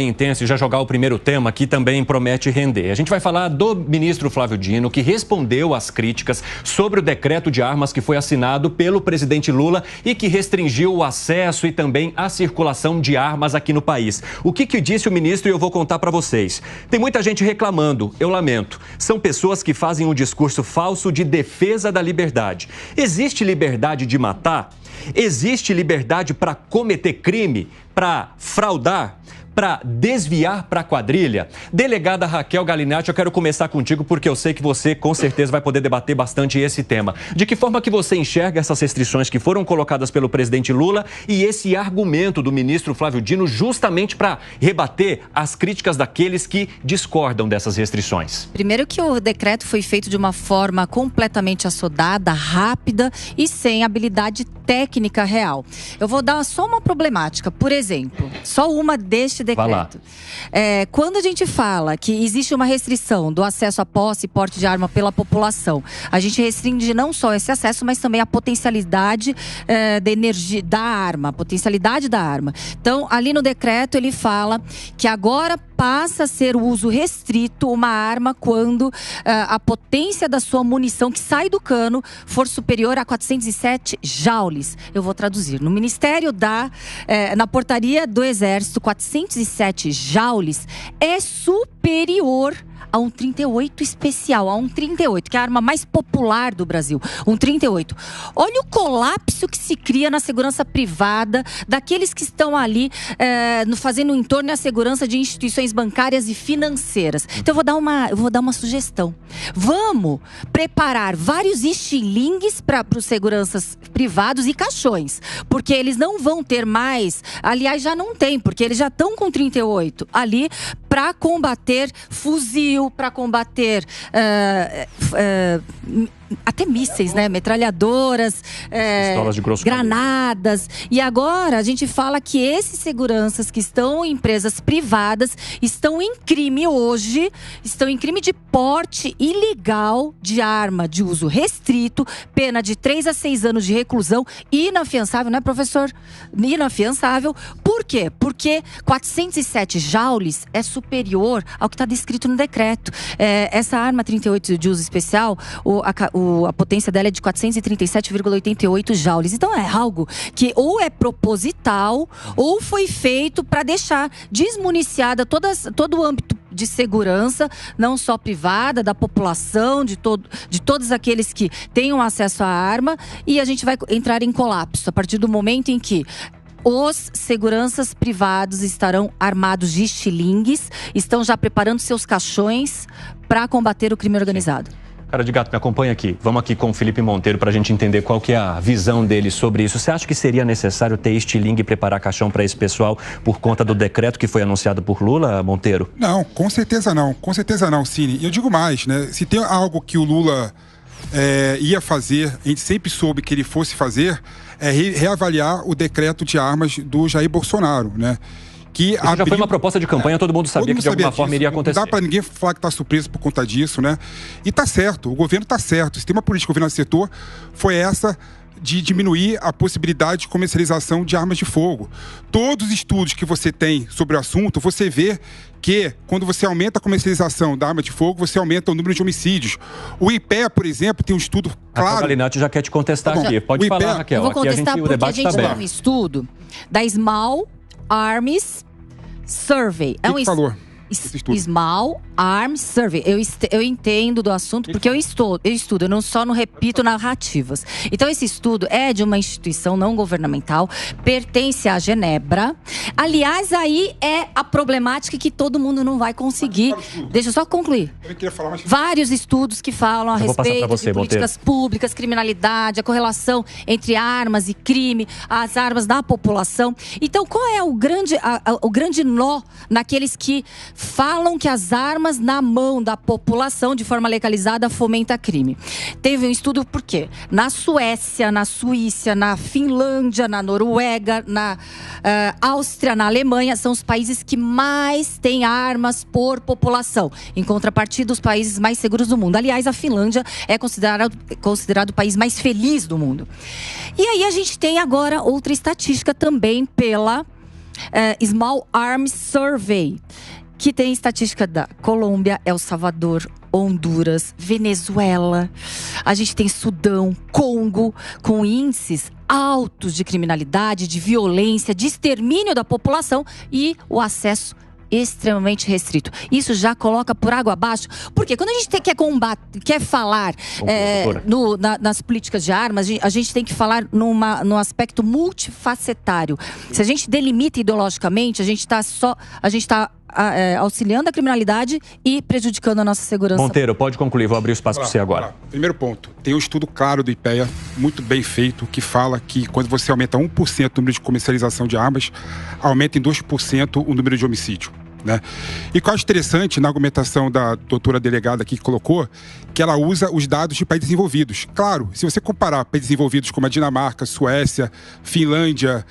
intenso e já jogar o primeiro tema que também promete render. A gente vai falar do ministro Flávio Dino, que respondeu às críticas sobre o decreto de armas que foi assinado pelo presidente Lula e que restringiu o acesso e também a circulação de armas aqui no país. O que disse o ministro, eu vou contar para vocês. Tem muita gente reclamando, eu lamento. São pessoas que fazem um discurso falso de defesa da liberdade. Existe liberdade de matar? Existe liberdade para cometer crime, para fraudar, para desviar para a quadrilha? Delegada Raquel Galinatti, eu quero começar contigo porque eu sei que você com certeza vai poder debater bastante esse tema. De que forma que você enxerga essas restrições que foram colocadas pelo presidente Lula e esse argumento do ministro Flávio Dino justamente para rebater as críticas daqueles que discordam dessas restrições? Primeiro que o decreto foi feito de uma forma completamente assodada, rápida e sem habilidade técnica real. Eu vou dar só uma problemática, por exemplo, só uma deste decreto. Quando a gente fala que existe uma restrição do acesso à posse e porte de arma pela população, a gente restringe não só esse acesso, mas também a potencialidade da energia da arma, a potencialidade da arma. Então, ali no decreto ele fala que agora passa a ser o uso restrito uma arma quando a potência da sua munição que sai do cano for superior a 407 joules. Eu vou traduzir. No Ministério na portaria do Exército, 407 joules é superior a um 38 especial, a um 38, que é a arma mais popular do Brasil, um 38. Olha o colapso que se cria na segurança privada, daqueles que estão ali fazendo o entorno e a segurança de instituições bancárias e financeiras. Então eu vou dar uma sugestão. Vamos preparar vários estilingues para os seguranças privados e caixões, porque eles não vão ter mais, aliás já não tem, porque eles já estão com 38 ali para combater fuzil, para combater até mísseis, né? Metralhadoras, pistolas de grosso granadas. E agora a gente fala que esses seguranças que estão em empresas privadas estão em crime hoje, estão em crime de porte ilegal de arma de uso restrito, pena de 3 a 6 anos de reclusão, inafiançável, né, professor? Inafiançável. Por quê? Porque 407 joules é superior ao que está descrito no decreto. Essa arma 38 de uso especial, a potência dela é de 437,88 joules. Então é algo que ou é proposital ou foi feito para deixar desmuniciada todo o âmbito de segurança, não só privada, da população, de todos aqueles que tenham acesso à arma, e a gente vai entrar em colapso a partir do momento em que os seguranças privados estarão armados de estilingues, estão já preparando seus caixões para combater o crime organizado. Cara de gato, me acompanha aqui. Vamos aqui com o Felipe Monteiro para a gente entender qual que é a visão dele sobre isso. Você acha que seria necessário ter estilingue e preparar caixão para esse pessoal por conta do decreto que foi anunciado por Lula, Monteiro? Não, com certeza não, Cine. E eu digo mais, né? Se tem algo que o Lula ia fazer, a gente sempre soube que ele fosse fazer, é reavaliar o decreto de armas do Jair Bolsonaro, né? Já foi uma proposta de campanha, todo mundo sabia que de alguma forma iria acontecer. Não dá para ninguém falar que está surpreso por conta disso, né? E tá certo, o governo tá certo. Se tem uma política que o governo acertou, foi essa de diminuir a possibilidade de comercialização de armas de fogo. Todos os estudos que você tem sobre o assunto, você vê que quando você aumenta a comercialização da arma de fogo, você aumenta o número de homicídios. O IPEA, por exemplo, tem um estudo claro... A Galinatti já quer te contestar aqui. Pode falar, Raquel. Eu vou contestar porque a gente tem um estudo da Small Arms Survey. Quem falou? Small Arms Survey. Eu entendo do assunto porque eu estudo, eu não repito narrativas. Então esse estudo é de uma instituição não governamental, pertence à Genebra. Aliás, aí é a problemática que todo mundo não vai conseguir. Deixa eu só concluir. Vários estudos que falam a respeito de políticas públicas, criminalidade, a correlação entre armas e crime, as armas da população. Então qual é o grande nó naqueles que falam que as armas na mão da população, de forma legalizada, fomenta crime? Teve um estudo por quê? Na Suécia, na Suíça, na Finlândia, na Noruega, na Áustria, na Alemanha, são os países que mais têm armas por população. Em contrapartida, os países mais seguros do mundo. Aliás, a Finlândia é considerado o país mais feliz do mundo. E aí a gente tem agora outra estatística também pela Small Arms Survey, que tem estatística da Colômbia, El Salvador, Honduras, Venezuela. A gente tem Sudão, Congo, com índices altos de criminalidade, de violência, de extermínio da população e o acesso extremamente restrito. Isso já coloca por água abaixo, porque quando a gente quer falar nas políticas de armas, a gente tem que falar num aspecto multifacetário. Se a gente delimita ideologicamente, a gente está auxiliando a criminalidade e prejudicando a nossa segurança. Monteiro, pode concluir, vou abrir o espaço para você agora. Primeiro ponto, tem um estudo claro do IPEA, muito bem feito, que fala que quando você aumenta 1% o número de comercialização de armas, aumenta em 2% o número de homicídio. Né? E o que eu acho interessante na argumentação da doutora delegada aqui que colocou, que ela usa os dados de países desenvolvidos. Claro, se você comparar países desenvolvidos como a Dinamarca, Suécia, Finlândia,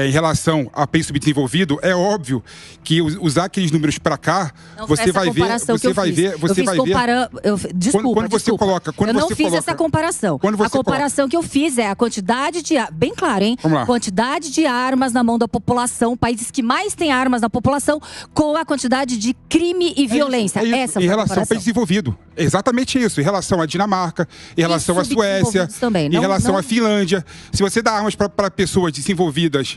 em relação a país subdesenvolvido, é óbvio que usar aqueles números para cá, você vai ver. Eu não fiz essa comparação. A comparação que eu fiz é a quantidade de. Bem claro, hein? Quantidade de armas na mão da população, países que mais têm armas na população, com a quantidade de crime e violência. Essa em relação ao país desenvolvido. Exatamente isso. Em relação à Dinamarca, em relação à Suécia, também. Em relação à Finlândia. Se você dá armas para pessoas desenvolvidas,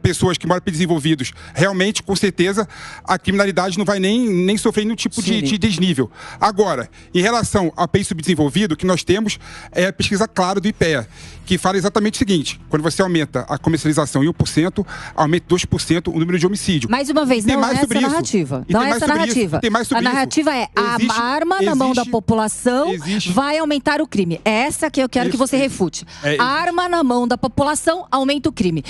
pessoas que moram em desenvolvidos, realmente, com certeza, a criminalidade não vai nem sofrer nenhum tipo de desnível. Agora, em relação ao país subdesenvolvido, o que nós temos é a pesquisa clara do IPEA, que fala exatamente o seguinte: quando você aumenta a comercialização em 1%, aumenta 2% o número de homicídio. Mais uma vez, não é essa narrativa. Não é essa narrativa. A narrativa é a arma na mão da população vai aumentar o crime. É essa que eu quero que você refute. A arma na mão da população aumenta o crime.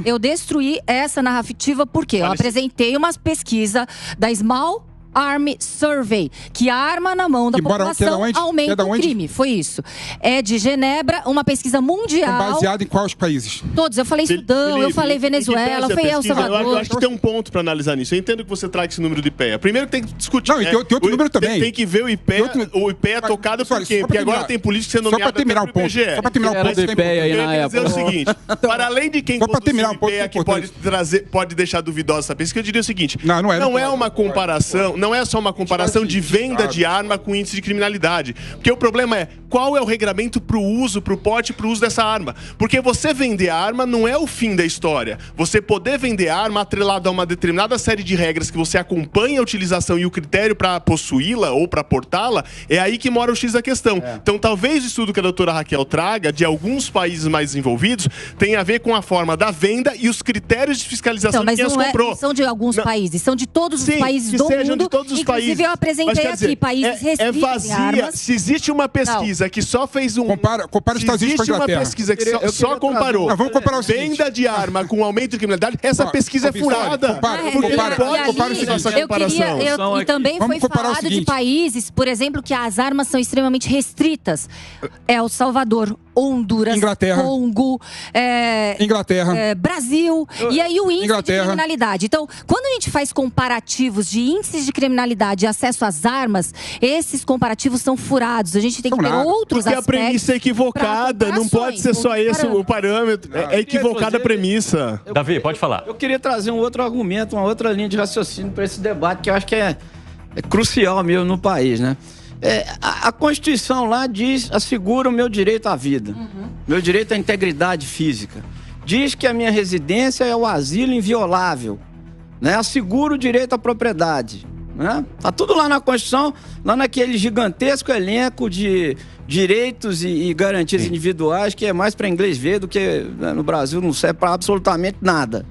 Eu destruí essa narrativa porque eu apresentei uma pesquisa da Small Arm Survey, que a arma na mão da população aumenta o crime. Foi isso. É de Genebra, uma pesquisa mundial. Baseada em quais países? Todos. Eu falei Sudão, eu falei Venezuela, eu falei El Salvador. Eu acho que tem um ponto para analisar nisso. Eu entendo que você traga esse número do IPEA. Primeiro que tem que discutir. Não, e tem outro número também. Tem que ver o IPEA. O IPEA é tocado por quê? Porque agora tem política sendo nomeada pelo IBGE. Só para terminar o ponto do IPEA aí na época. Eu queria dizer o seguinte: para além de quem conduz o IPEA que pode deixar duvidosa essa pesquisa, eu diria o seguinte: não é uma comparação, não é só uma comparação de venda de arma com índice de criminalidade. Porque o problema é qual é o regramento pro uso, pro porte, pro uso dessa arma. Porque você vender arma não é o fim da história. Você poder vender arma atrelado a uma determinada série de regras que você acompanha a utilização e o critério para possuí-la ou para portá-la, é aí que mora o X da questão. Então, talvez o estudo que a doutora Raquel traga de alguns países mais desenvolvidos tenha a ver com a forma da venda e os critérios de fiscalização de quem as comprou. Não são de alguns países, são de todos os países do mundo. De todos os países. Eu apresentei aqui países restritos. É vazia. Se existe uma pesquisa que só fez um. Compara os Estados Unidos com a Inglaterra. Se existe uma pesquisa que só comparou vamos comparar o seguinte: venda de arma com aumento de criminalidade, essa pesquisa é furada. Compara o seguinte. E também foi falado de países, por exemplo, que as armas são extremamente restritas. El Salvador, Honduras, Inglaterra, Congo, Brasil. E aí o índice de criminalidade. Então, quando a gente faz comparativos de índices de criminalidade e acesso às armas, esses comparativos são furados. A gente tem que ter outros aspectos. Porque a premissa é equivocada. Não pode ser só esse o parâmetro. É equivocada a premissa. Davi, pode falar. Eu queria trazer um outro argumento, uma outra linha de raciocínio para esse debate, que eu acho que é crucial mesmo no país, né? A Constituição lá assegura o meu direito à vida, meu direito à integridade física. Diz que a minha residência é o asilo inviolável, né? Assegura o direito à propriedade, né? Tá tudo lá na Constituição, lá naquele gigantesco elenco de direitos e garantias individuais, que é mais para inglês ver do que, né, no Brasil não serve para absolutamente nada.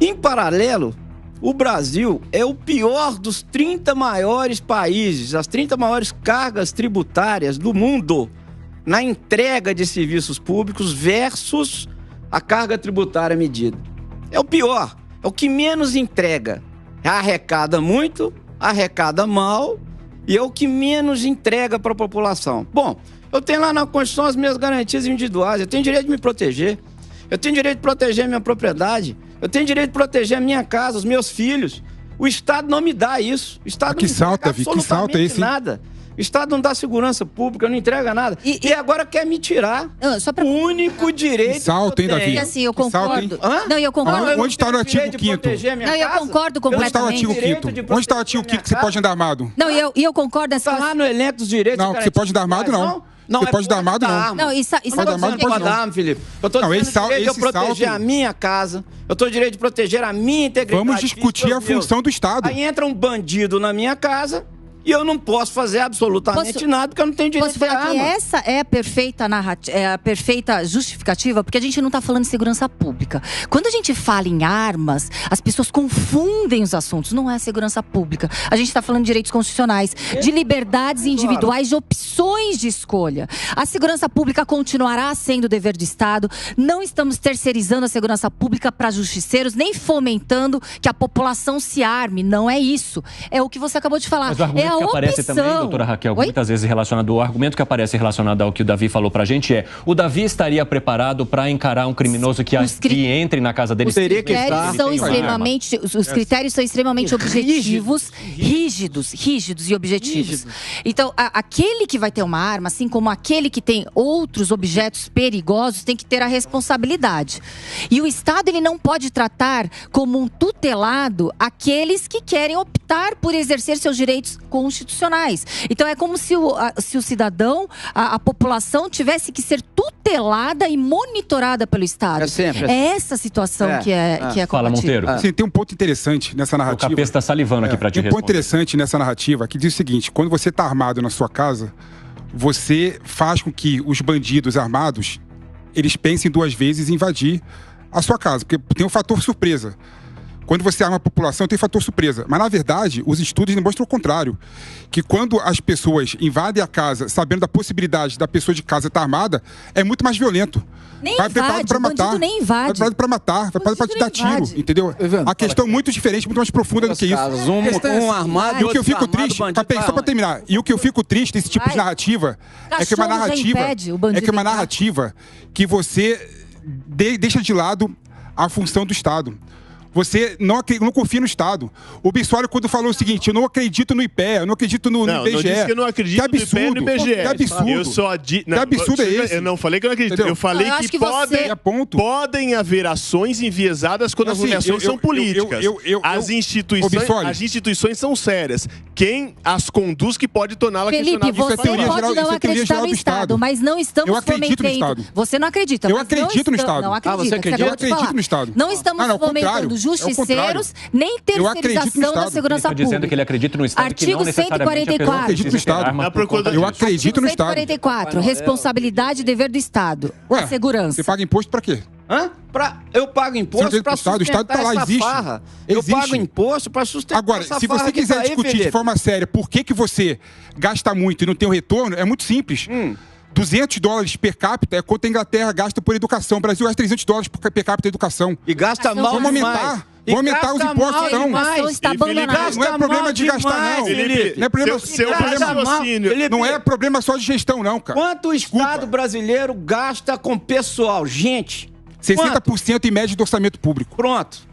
Em paralelo, o Brasil é o pior dos 30 maiores países, as 30 maiores cargas tributárias do mundo na entrega de serviços públicos versus a carga tributária medida. É o pior, é o que menos entrega. Arrecada muito, arrecada mal e é o que menos entrega para a população. Bom, eu tenho lá na Constituição as minhas garantias individuais, eu tenho direito de me proteger, eu tenho direito de proteger a minha propriedade, eu tenho direito de proteger a minha casa, os meus filhos. O Estado não me dá isso. O Estado que não me dá absolutamente esse nada. O Estado não dá segurança pública, não entrega nada. E agora quer me tirar o único direito salto, hein, Davi? Assim, eu concordo. Não, eu concordo. Onde está o artigo 5º? Não, eu concordo completamente. Onde está o artigo 5º? Onde está o artigo 5º que você pode andar armado? Não, eu concordo. Está lá no elenco dos direitos. Não, você pode andar armado, não. Não, você pode dar armado, não. Não, isso pode dar arma, Felipe. Eu estou dizendo o direito de eu proteger a minha casa. Eu estou direito de proteger a minha integridade. Vamos discutir a função do Estado. Aí entra um bandido na minha casa e eu não posso fazer absolutamente nada porque eu não tenho direito de arma. Posso falar que essa é a perfeita narrativa, é a perfeita justificativa, porque a gente não está falando de segurança pública. Quando a gente fala em armas, as pessoas confundem os assuntos. Não é segurança pública. A gente está falando de direitos constitucionais, de liberdades individuais, de opções de escolha. A segurança pública continuará sendo dever do Estado. Não estamos terceirizando a segurança pública para justiceiros, nem fomentando que a população se arme. Não é isso. É o que você acabou de falar. É a que aparece também, doutora Raquel, muitas vezes relacionado, o argumento que aparece relacionado ao que o Davi falou pra gente é: o Davi estaria preparado para encarar um criminoso que entre na casa dele? Os critérios são extremamente objetivos, rígidos e objetivos. Então, aquele que vai ter uma arma, assim como aquele que tem outros objetos perigosos, tem que ter a responsabilidade. E o Estado, ele não pode tratar como um tutelado aqueles que querem optar por exercer seus direitos constitucionais. Então é como se o cidadão, a população tivesse que ser tutelada e monitorada pelo Estado. É essa situação que é Fala, Monteiro. Sim, tem um ponto interessante nessa narrativa. O Capês está salivando aqui para te responder. Tem um ponto interessante nessa narrativa que diz o seguinte: quando você está armado na sua casa, você faz com que os bandidos armados eles pensem duas vezes em invadir a sua casa, porque tem um fator surpresa. Quando você arma a população, tem fator surpresa. Mas, na verdade, os estudos demonstram o contrário. Que quando as pessoas invadem a casa, sabendo da possibilidade da pessoa de casa estar armada, é muito mais violento. Vai preparado para matar. Nem invade. Vai preparado para matar. Vai preparado para te dar tiro. Entendeu? A questão é muito diferente, muito mais profunda do que isso. Um armado e o que eu fico triste, só para terminar, e o que eu fico triste desse tipo de narrativa é que é uma narrativa que você deixa de lado a função do Estado. Você não confia no Estado. O Bissoli, quando falou o seguinte: eu não acredito no IPEA, eu não acredito no IBGE. Não disse que eu não acredito no IPEA e no IBGE. Que absurdo. Que absurdo é esse? Eu não falei que eu não acredito. Entendeu? Eu falei que podem haver ações enviesadas quando as nomeações são políticas. As instituições são sérias. Quem as conduz que pode torná-la questionável. Felipe, você pode não acreditar no Estado, mas não estamos fomentando. Você não acredita. Eu acredito no Estado. Não acredita. Eu acredito no Estado. Não estamos fomentando justiceiros, nem terceirização da segurança pública. Dizendo que ele acredita no Estado, artigo que não necessariamente 144. Eu acredito no Estado. 144. Responsabilidade e dever do Estado. Ué, segurança. Você paga imposto pra quê? Eu pago imposto para sustentar o Estado tá lá, essa farra. Eu pago imposto para sustentar Agora, essa farra. Agora, se você quiser discutir de forma séria por que você gasta muito e não tem um retorno, é muito simples. $200 per capita é quanto a Inglaterra gasta por educação. O Brasil gasta $300 per capita em educação. E gasta mal Vamos aumentar. Vamos aumentar os impostos, então. Não é problema de gastar, não. Felipe, não é problema não é problema só de gestão, não, cara. Quanto o Estado brasileiro gasta com pessoal? Gente, 60% em média do orçamento público. Pronto.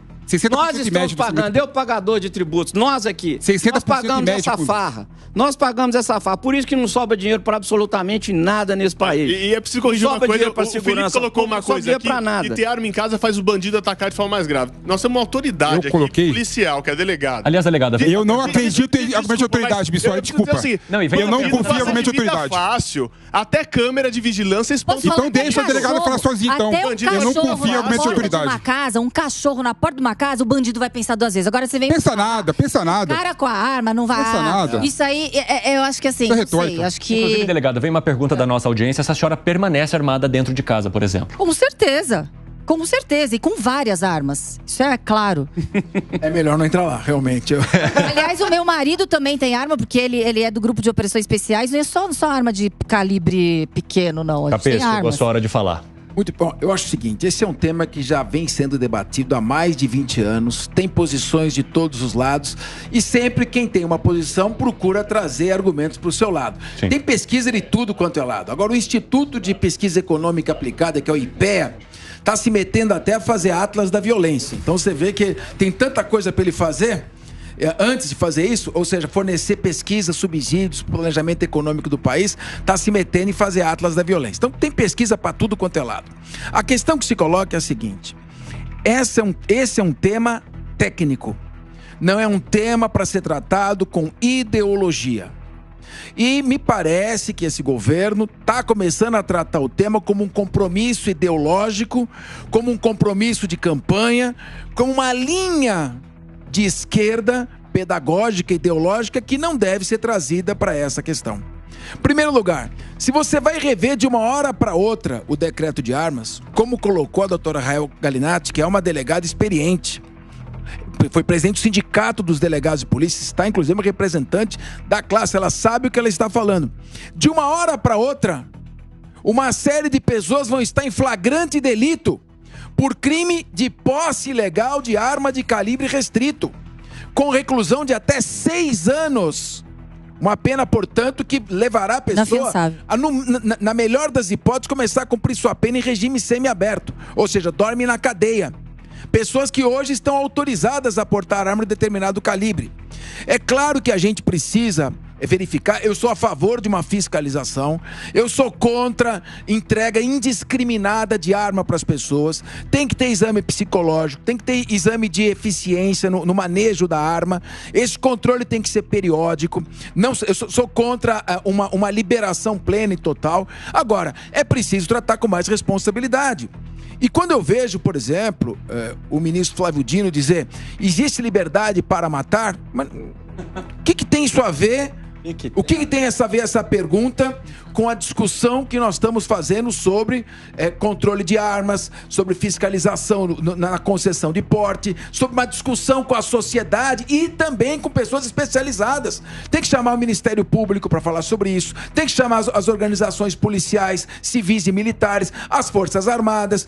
Nós estamos pagando, eu pagador de tributos, nós aqui, nós pagamos essa farra. Nós pagamos essa farra. Por isso que não sobra dinheiro para absolutamente nada nesse país. E é preciso corrigir uma coisa. O Felipe colocou uma coisa aqui, que ter arma em casa faz o bandido atacar de forma mais grave. Nós temos uma autoridade aqui, policial, que é delegado. Aliás, delegada... Eu não acredito em argumento de autoridade, Bissoli, desculpa. Eu não confio em argumento de autoridade. Fácil. Até câmera de vigilância... Então deixa a delegada falar sozinha, então. Eu não confio em argumento de autoridade. Um cachorro na porta de uma casa, o bandido vai pensar duas vezes. Agora você vem... Pensa nada. O cara com a arma não vai... Pensa nada. Isso aí, eu acho que assim... Acho que... Inclusive, delegada, vem uma pergunta da nossa audiência: se a senhora permanece armada dentro de casa, por exemplo? Com certeza. Com certeza, e com várias armas. Isso é claro. É melhor não entrar lá, realmente. Aliás, o meu marido também tem arma, porque ele é do grupo de operações especiais. Não é só arma de calibre pequeno, não. Capês, chegou a sua hora de falar. Muito bom. Eu acho o seguinte, esse é um tema que já vem sendo debatido há mais de 20 anos, tem posições de todos os lados, e sempre quem tem uma posição procura trazer argumentos para o seu lado. Sim. Tem pesquisa de tudo quanto é lado. Agora, o Instituto de Pesquisa Econômica Aplicada, que é o IPEA, está se metendo até a fazer atlas da violência. Então, você vê que tem tanta coisa para ele fazer... antes de fazer isso, ou seja, fornecer pesquisa, subsídios, planejamento econômico do país, está se metendo em fazer atlas da violência. Então tem pesquisa para tudo quanto é lado. A questão que se coloca é a seguinte: esse é um tema técnico, não é um tema para ser tratado com ideologia. E me parece que esse governo está começando a tratar o tema como um compromisso ideológico, como um compromisso de campanha, como uma linha de esquerda pedagógica, ideológica, que não deve ser trazida para essa questão. Em primeiro lugar, se você vai rever de uma hora para outra o decreto de armas, como colocou a doutora Rael Galinatti, que é uma delegada experiente, foi presidente do sindicato dos delegados de polícia, está inclusive uma representante da classe, ela sabe o que ela está falando. De uma hora para outra, uma série de pessoas vão estar em flagrante delito por crime de posse ilegal de arma de calibre restrito, com reclusão de até 6 anos. Uma pena, portanto, que levará a pessoa a, na melhor das hipóteses, começar a cumprir sua pena em regime semiaberto, ou seja, dorme na cadeia. Pessoas que hoje estão autorizadas a portar arma de determinado calibre. É claro que a gente precisa verificar. Eu sou a favor de uma fiscalização. Eu sou contra entrega indiscriminada de arma para as pessoas. Tem que ter exame psicológico, tem que ter exame de eficiência no manejo da arma. Esse controle tem que ser periódico. Não, eu sou contra uma liberação plena e total. Agora, é preciso tratar com mais responsabilidade. E quando eu vejo, por exemplo, o ministro Flávio Dino dizer: existe liberdade para matar, mas o que tem isso a ver? O que tem a ver essa pergunta com a discussão que nós estamos fazendo sobre controle de armas, sobre fiscalização na concessão de porte, sobre uma discussão com a sociedade e também com pessoas especializadas? Tem que chamar o Ministério Público para falar sobre isso, tem que chamar as organizações policiais, civis e militares, as Forças Armadas,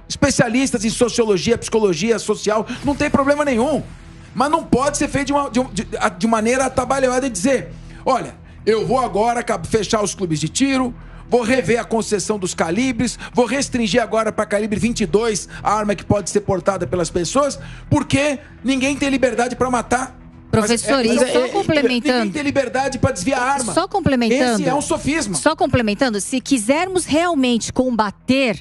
especialistas em sociologia, psicologia social, não tem problema nenhum. Mas não pode ser feito de maneira atabalhada e dizer: olha, eu vou agora fechar os clubes de tiro, vou rever a concessão dos calibres, vou restringir agora para calibre 22 a arma que pode ser portada pelas pessoas, porque ninguém tem liberdade para matar. Professor, só complementando. Ninguém tem liberdade para desviar a arma. Só complementando. Esse é um sofisma. Só complementando, se quisermos realmente combater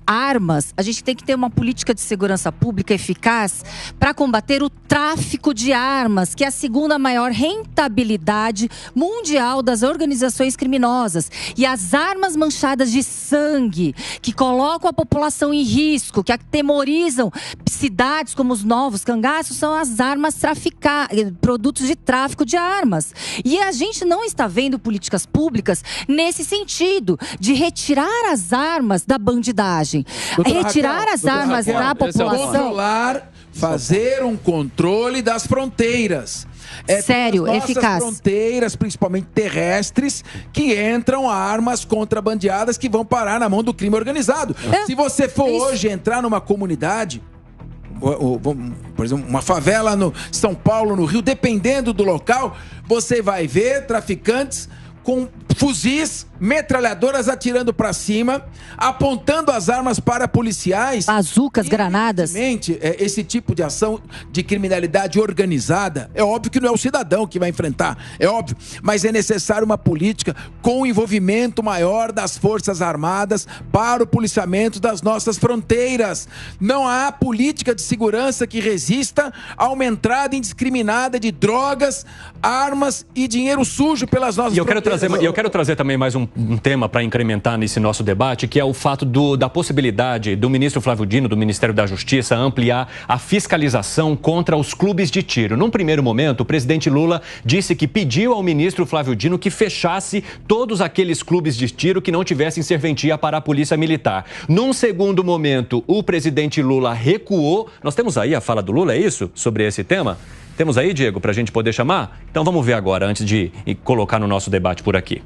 armas, a gente tem que ter uma política de segurança pública eficaz para combater o tráfico de armas, que é a segunda maior rentabilidade mundial das organizações criminosas. E as armas manchadas de sangue, que colocam a população em risco, que atemorizam cidades como os Novos Cangaços, são as armas traficadas, produtos de tráfico de armas. E a gente não está vendo políticas públicas nesse sentido, de retirar as armas da bandidagem, retirar as armas da população. Controlar, fazer um controle das fronteiras. Sério, eficaz. Fronteiras, principalmente terrestres, que entram armas contrabandeadas que vão parar na mão do crime organizado. Se você for hoje entrar numa comunidade, por exemplo, uma favela no São Paulo, no Rio, dependendo do local, você vai ver traficantes com fuzis, metralhadoras atirando para cima, apontando as armas para policiais. Bazucas, granadas. Esse tipo de ação de criminalidade organizada, é óbvio que não é o cidadão que vai enfrentar, é óbvio, mas é necessário uma política com envolvimento maior das Forças Armadas para o policiamento das nossas fronteiras. Não há política de segurança que resista a uma entrada indiscriminada de drogas, armas e dinheiro sujo pelas nossas fronteiras. Eu quero trazer também mais um tema para incrementar nesse nosso debate, que é o fato da possibilidade do ministro Flávio Dino, do Ministério da Justiça, ampliar a fiscalização contra os clubes de tiro. Num primeiro momento, o presidente Lula disse que pediu ao ministro Flávio Dino que fechasse todos aqueles clubes de tiro que não tivessem serventia para a Polícia Militar. Num segundo momento, o presidente Lula recuou. Nós temos aí a fala do Lula, é isso? Sobre esse tema? Temos aí, Diego, para a gente poder chamar? Então vamos ver agora, antes de colocar no nosso debate por aqui.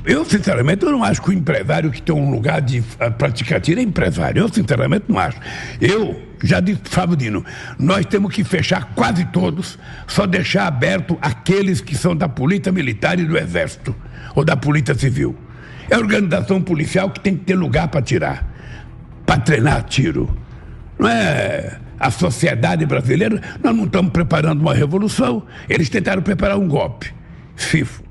Eu, sinceramente, eu não acho que o empresário que tem um lugar de praticar tiro é empresário. Eu, sinceramente, não acho. Eu já disse, Flávio Dino, nós temos que fechar quase todos, só deixar aberto aqueles que são da Polícia Militar e do Exército, ou da Polícia Civil. É a organização policial que tem que ter lugar para tirar, para treinar tiro. Não é a sociedade brasileira. Nós não estamos preparando uma revolução. Eles tentaram preparar um golpe. FIFO.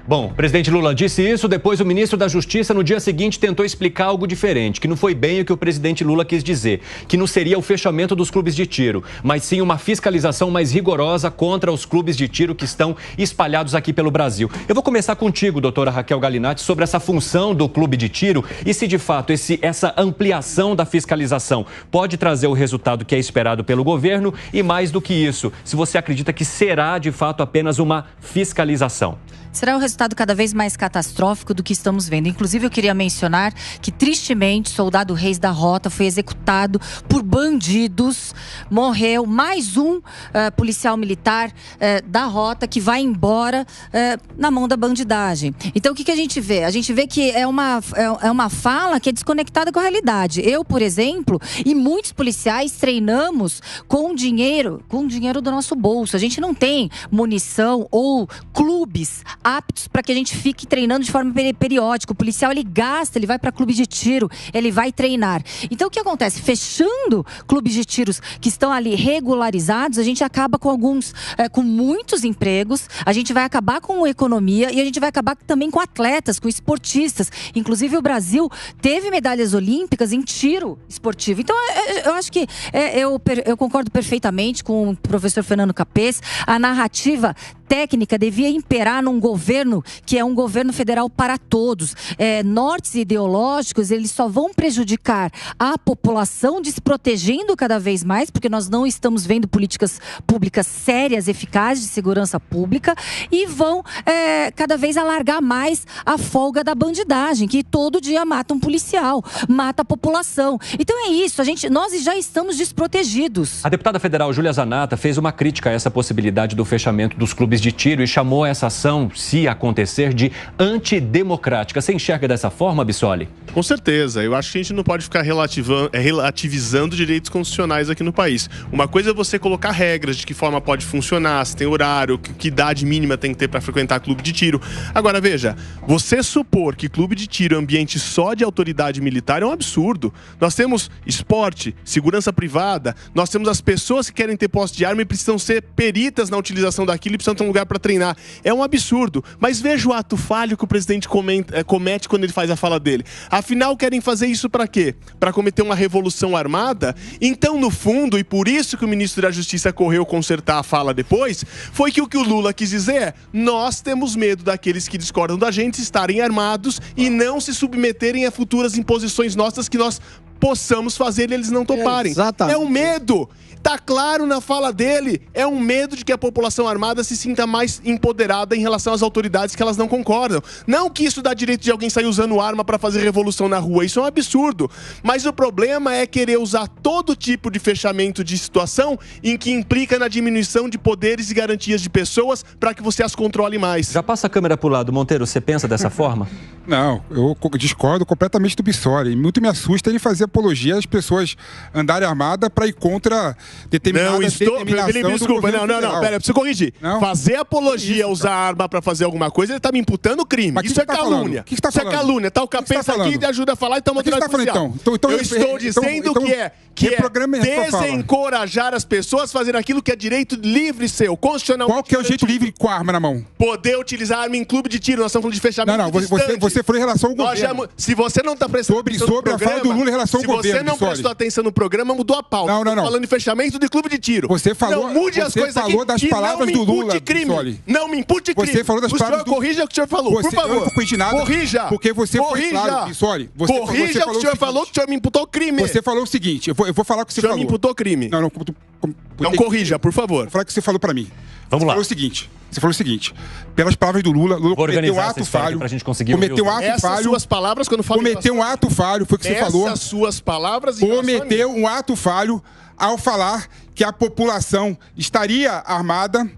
Bom, o presidente Lula disse isso, depois o ministro da Justiça no dia seguinte tentou explicar algo diferente, que não foi bem o que o presidente Lula quis dizer, que não seria o fechamento dos clubes de tiro, mas sim uma fiscalização mais rigorosa contra os clubes de tiro que estão espalhados aqui pelo Brasil. Eu vou começar contigo, doutora Raquel Galinatti, sobre essa função do clube de tiro e se de fato essa ampliação da fiscalização pode trazer o resultado que é esperado pelo governo e mais do que isso, se você acredita que será de fato apenas uma fiscalização. Será um resultado cada vez mais catastrófico do que estamos vendo. Inclusive, eu queria mencionar que, tristemente, soldado Reis da Rota foi executado por bandidos. Morreu mais um policial militar da Rota que vai embora na mão da bandidagem. Então, o que a gente vê? A gente vê que é uma fala que é desconectada com a realidade. Eu, por exemplo, e muitos policiais treinamos com dinheiro do nosso bolso. A gente não tem munição ou clubes aptos para que a gente fique treinando de forma periódica. O policial, ele gasta, ele vai para clube de tiro, ele vai treinar. Então, o que acontece? Fechando clubes de tiros que estão ali regularizados, a gente acaba com muitos empregos, a gente vai acabar com a economia e a gente vai acabar também com atletas, com esportistas. Inclusive, o Brasil teve medalhas olímpicas em tiro esportivo. Então, eu acho que eu concordo perfeitamente com o professor Fernando Capês. A narrativa técnica devia imperar num governo que é um governo federal para todos. Nortes ideológicos, eles só vão prejudicar a população, desprotegendo cada vez mais, porque nós não estamos vendo políticas públicas sérias, eficazes de segurança pública, e vão cada vez alargar mais a folga da bandidagem, que todo dia mata um policial, mata a população. Então é isso, nós já estamos desprotegidos. A deputada federal Júlia Zanatta fez uma crítica a essa possibilidade do fechamento dos clubes de tiro e chamou essa ação, se acontecer, de antidemocrática. Você enxerga dessa forma, Bissoli? Com certeza. Eu acho que a gente não pode ficar relativizando direitos constitucionais aqui no país. Uma coisa é você colocar regras de que forma pode funcionar, se tem horário, que idade mínima tem que ter para frequentar clube de tiro. Agora, veja, você supor que clube de tiro é um ambiente só de autoridade militar é um absurdo. Nós temos esporte, segurança privada, nós temos as pessoas que querem ter posse de arma e precisam ser peritas na utilização daquilo e precisam ter um lugar para treinar. É um absurdo. Mas veja o ato falho que o presidente comete quando ele faz a fala dele. Afinal, querem fazer isso para quê? Para cometer uma revolução armada? Então, no fundo, e por isso que o ministro da Justiça correu consertar a fala depois, foi que o Lula quis dizer é: nós temos medo daqueles que discordam da gente estarem armados e não se submeterem a futuras imposições nossas que nós possamos fazer e eles não toparem. É um medo. Tá claro na fala dele, é um medo de que a população armada se sinta mais empoderada em relação às autoridades que elas não concordam. Não que isso dá direito de alguém sair usando arma para fazer revolução na rua, isso é um absurdo. Mas o problema é querer usar todo tipo de fechamento de situação em que implica na diminuição de poderes e garantias de pessoas para que você as controle mais. Já passa a câmera pro lado, Monteiro, você pensa dessa forma? Não, eu discordo completamente do Bissoli. Muito me assusta ele fazer apologia às pessoas andarem armadas para ir contra determinação desculpa, não, pera, eu preciso corrigir. Não. Fazer apologia, usar arma pra fazer alguma coisa, ele tá me imputando crime. Mas isso é calúnia. O que você tá falando? Isso é calúnia. Tá o Capês aqui e ajuda a falar e tá mostrando a policial. Eu estou dizendo que é desencorajar as pessoas a fazer aquilo que é direito livre seu, constitucional. Qual que é o jeito livre com a arma na mão? Poder utilizar arma em clube de tiro. Nós estamos falando de fechamento. Não, você falou em relação ao governo. Se você não tá prestando atenção no programa, sobre a fala do Lula em relação ao governo, se você não prestou atenção no programa, mudou a pauta. Não. Falando de fechamento de clube de tiro. Você falou, não mude as coisas aqui das palavras do Lula, crime. Não me impute crime. Você falou das palavras do... Corrija o que o senhor falou, por favor. Eu não corrigi nada. Corrija. Porque você foi claro, Bissoli. Corrija o que o senhor falou, que o senhor me imputou crime. Você falou o seguinte, eu vou falar o que você falou. O senhor me imputou crime. Não corrija, por favor. Vou falar o que você falou pra mim. Vamos lá. Você falou o seguinte, pelas palavras do Lula cometeu um ato falho. Cometeu um ato falho. Suas palavras quando falou. Cometeu um ato falho, foi o que você falou. Essas suas palavras. Cometeu um ato falho ao falar que a população estaria armada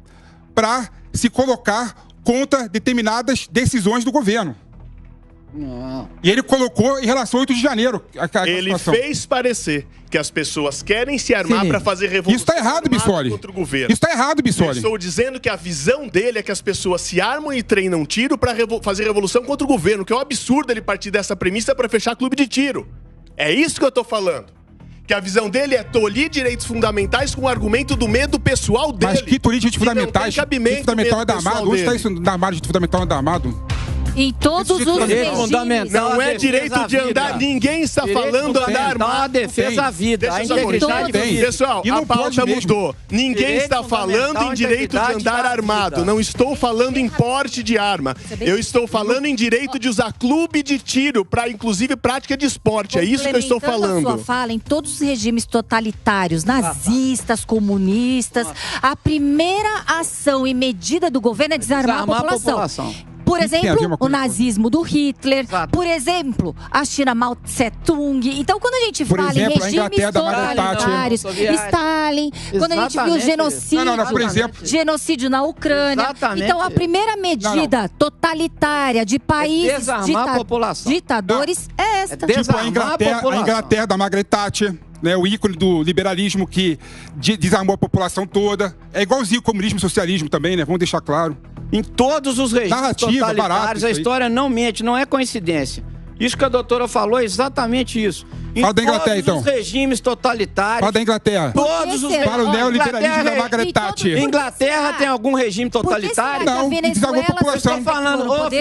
para se colocar contra determinadas decisões do governo. Não. E ele colocou em relação ao 8 de janeiro. Ele fez parecer que as pessoas querem se armar para fazer revolução. Isso está errado, Bissoli. Contra o governo. Isso está errado, Bissoli. Eu estou dizendo que a visão dele é que as pessoas se armam e treinam tiro para fazer revolução contra o governo, que é um absurdo ele partir dessa premissa para fechar clube de tiro. É isso que eu estou falando. Que a visão dele é tolir direitos fundamentais com o argumento do medo pessoal dele. Mas que tolir direitos fundamentais? Direito fundamental é da Armado? Onde está isso da Armado? Direito fundamental é da Armado? Em todos os regimes. Não é direito de andar. Ninguém está falando andar armado. A defesa à vida. A integridade da vida. Pessoal, a pauta mudou. Ninguém está falando em direito de andar armado. Não estou falando em porte de arma. Eu estou falando em direito de usar clube de tiro para, inclusive, prática de esporte. É isso que eu estou falando. A sua fala, em todos os regimes totalitários, nazistas, comunistas, a primeira ação e medida do governo é desarmar a população. Por exemplo, o nazismo do Hitler. Exato. Por exemplo, a China Mao Tse-tung. Então, quando a gente fala em regimes totalitários, Stalin, quando a gente viu o genocídio, genocídio na Ucrânia. Exatamente. Então, a primeira medida totalitária de países ditadores é esta. Tipo a Inglaterra da Margaret Thatcher. Né, o ícone do liberalismo que desarmou a população toda. É igualzinho o comunismo e o socialismo também, né? Vamos deixar claro. Em todos os regimes totalitários, a história não mente, não é coincidência. Isso que a doutora falou é exatamente isso. Fala da Inglaterra, então. Todos os regimes totalitários. Fala da Inglaterra. Todos os Fala o neoliberalismo da Margaret Thatcher. Inglaterra tem algum regime totalitário? Não, e desarmou a população.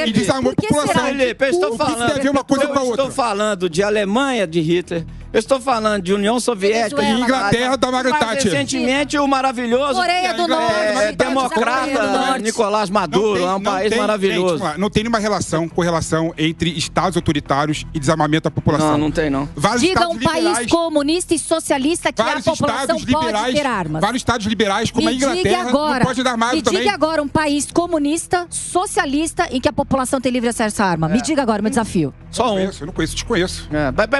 E desarmou a população. Felipe, eu estou falando. Tem a ver uma coisa com a outra. Eu estou falando de Alemanha de Hitler. Eu estou falando de União Soviética. E Inglaterra da Margaret Thatcher. Recentemente, o maravilhoso Coreia do Norte. Democrata Nicolás Maduro. É um país maravilhoso. Não tem nenhuma correlação entre estados autoritários e desarmamento da população. Não tem, não. Diga um país comunista e socialista que a população pode ter armas. Vários estados liberais, como a Inglaterra, não pode dar armado também. Me diga agora um país comunista, socialista, em que a população tem livre acesso à arma. Me diga agora, meu desafio. Só um. Eu não conheço, te conheço.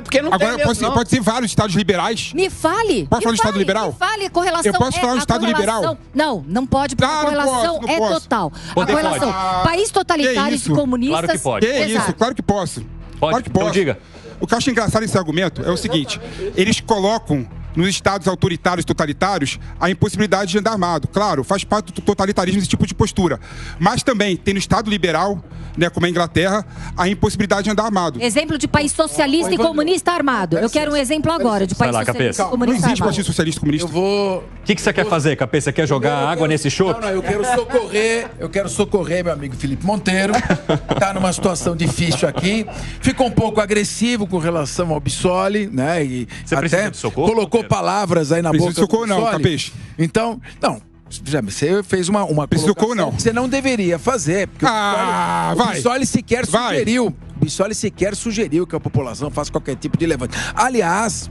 Porque não agora, pode ser vários estados liberais. Me fale. Pode falar de estado liberal? Me fale, correlação. Eu posso falar de estado liberal? Não pode, porque a correlação é total. A correlação. País totalitário e comunistas. Claro que pode. Isso, claro que posso. Pode, claro que posso. Então diga. O que eu acho engraçado nesse argumento é o seguinte: eles colocam nos estados autoritários e totalitários a impossibilidade de andar armado. Claro, faz parte do totalitarismo esse tipo de postura. Mas também tem no estado liberal, né, como a Inglaterra, a impossibilidade de andar armado. Exemplo de país socialista e comunista armado. Eu quero um exemplo agora de país socialista e comunista armado. Não existe partido socialista e comunista. O que você quer fazer, Capê? Você quer jogar água nesse chope? Não, eu quero socorrer meu amigo Felipe Monteiro. Está numa situação difícil aqui. Ficou um pouco agressivo com relação ao Bissoli, né? E você precisa de socorro? Colocou palavras aí na boca do socorro, não, Capês. Então, não. Você fez uma colocação que você não deveria fazer. Porque o Bissoli sequer sugeriu. O Bissoli sequer sugeriu que a população faça qualquer tipo de levante. Aliás,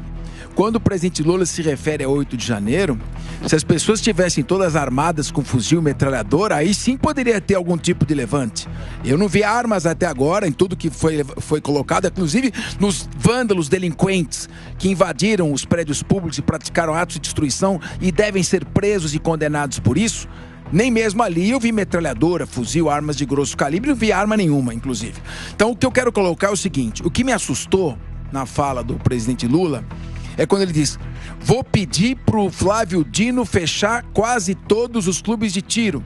quando o presidente Lula se refere a 8 de janeiro, se as pessoas estivessem todas armadas com fuzil e metralhadora, aí sim poderia ter algum tipo de levante. Eu não vi armas até agora em tudo que foi colocado, inclusive nos vândalos delinquentes que invadiram os prédios públicos e praticaram atos de destruição e devem ser presos e condenados por isso. Nem mesmo ali eu vi metralhadora, fuzil, armas de grosso calibre, não vi arma nenhuma, inclusive. Então o que eu quero colocar é o seguinte: o que me assustou na fala do presidente Lula é quando ele diz: vou pedir pro Flávio Dino fechar quase todos os clubes de tiro.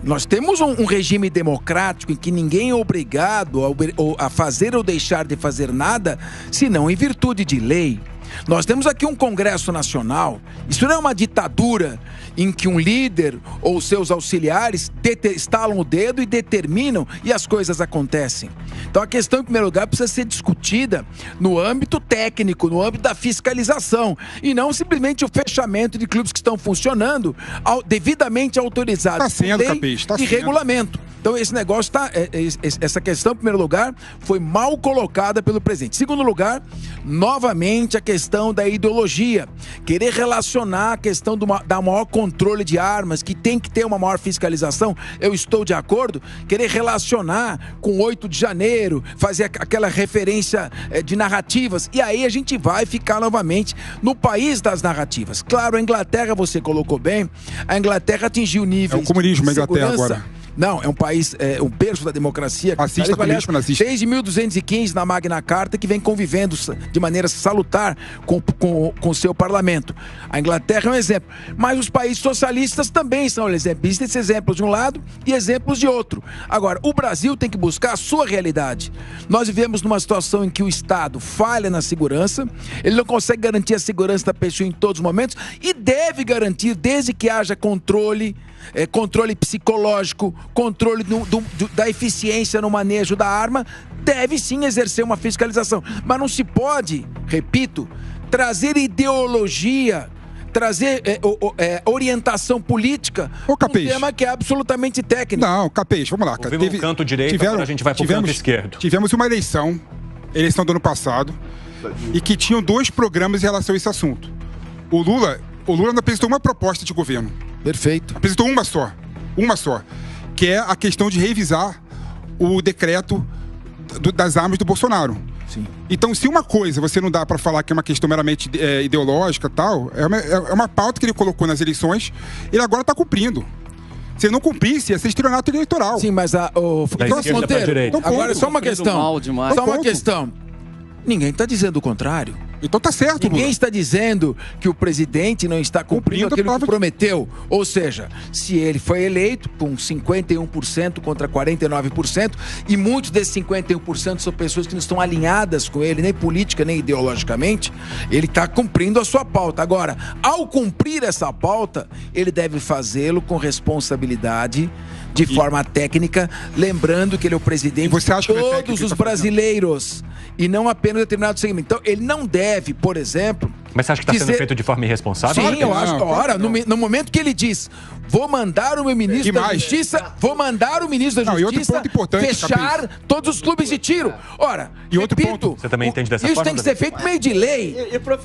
Nós temos um regime democrático em que ninguém é obrigado a fazer ou deixar de fazer nada, senão em virtude de lei. Nós temos aqui um Congresso Nacional. Isso não é uma ditadura em que um líder ou seus auxiliares estalam o dedo e determinam e as coisas acontecem. Então a questão, em primeiro lugar, precisa ser discutida no âmbito técnico, no âmbito da fiscalização, e não simplesmente o fechamento de clubes que estão funcionando devidamente autorizados por lei e regulamento. Então esse negócio essa questão, em primeiro lugar, foi mal colocada pelo presidente. Em segundo lugar, novamente a questão da ideologia. Querer relacionar a questão da maior controle de armas, que tem que ter uma maior fiscalização, eu estou de acordo. Querer relacionar com 8 de janeiro, fazer aquela referência de narrativas, e aí a gente vai ficar novamente no país das narrativas. Claro, a Inglaterra, você colocou bem, a Inglaterra atingiu níveis o comunismo, de a Inglaterra segurança agora. Não, é um país, um berço da democracia. Fascista, político, nazista. Desde 1215, na Magna Carta, que vem convivendo de maneira salutar com o seu parlamento. A Inglaterra é um exemplo. Mas os países socialistas também são exemplos. Existem exemplos de um lado e exemplos de outro. Agora, o Brasil tem que buscar a sua realidade. Nós vivemos numa situação em que o Estado falha na segurança, ele não consegue garantir a segurança da pessoa em todos os momentos e deve garantir, desde que haja controle psicológico, controle da eficiência no manejo da arma, deve sim exercer uma fiscalização. Mas não se pode, repito, trazer ideologia, trazer orientação política, um tema que é absolutamente técnico. Não, Capês, vamos lá. Teve canto direito, agora a gente vai pro canto esquerdo. Tivemos uma eleição do ano passado, e que tinham 2 programas em relação a esse assunto. O Lula não apresentou uma proposta de governo. Perfeito. Apresentou uma só, que é a questão de revisar o decreto das armas do Bolsonaro. Sim. Então, se uma coisa você não dá para falar que é uma questão meramente ideológica, tal, é uma pauta que ele colocou nas eleições, ele agora está cumprindo. Se ele não cumprisse, ia ser estelionato eleitoral. Sim, mas Monteiro, agora só uma questão. Ninguém está dizendo o contrário. Então tá certo, Ninguém está dizendo que o presidente não está cumprindo aquilo que prometeu. Ou seja, se ele foi eleito com 51% contra 49%, e muitos desses 51% são pessoas que não estão alinhadas com ele, nem política, nem ideologicamente, ele está cumprindo a sua pauta. Agora, ao cumprir essa pauta, ele deve fazê-lo com responsabilidade, de forma técnica, lembrando que ele é o presidente de todos os brasileiros e não apenas determinado segmento. Então, ele não deve, por exemplo... Mas você acha que está sendo feito de forma irresponsável? Sim, eu acho. Ora, no momento que ele diz, vou mandar o meu ministro da Justiça, fechar todos os clubes de tiro. Ora, e outro ponto, você também entende dessa isso forma? Tem que ser feito meio de lei,